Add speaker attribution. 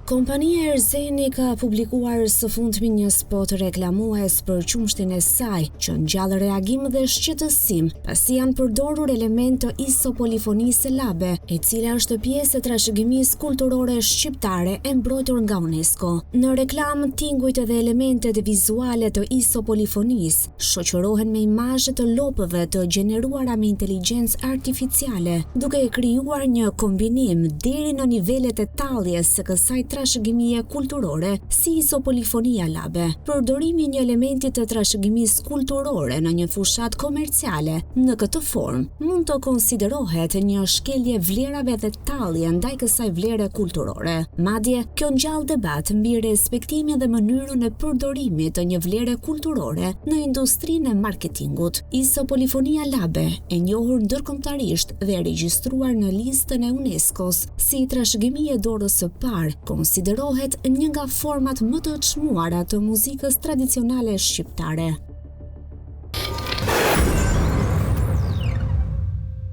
Speaker 1: Kompania Erzeni ka publikuar së fundmi një spot reklamues për qumshtin e saj, që ngjall reagim dhe shqetësim, pasi janë përdorur element të isopolifonisë labe, e cila është pjesë e trashëgimisë kulturore shqiptare e mbrojtur nga UNESCO. Në reklam, tingujt dhe elementet vizuale të isopolifonisë shoqërohen me imazhe të lopëve të gjeneruara me inteligjencë artificiale, duke e krijuar një kombinim deri në nivelet e talljes së kësaj trashëgimie kulturore si isopolifonia labe. Përdorimi i një elementi të trashëgimisë kulturore në një fushat komerciale në këtë formë mund të konsiderohet një shkelje vlerave dhe tallje ndaj kësaj vlere kulturore. Madje, kjo ngjall debat mbi respektimin dhe mënyrën e përdorimit të një vlere kulturore në industrinë e marketingut. Isopolifonia labe, e njohur ndërkombëtarisht dhe regjistruar në listën e UNESCO-s si trashëgimi e dorës së parë, konsiderohet një nga format më të çmuara të muzikës tradicionale shqiptare.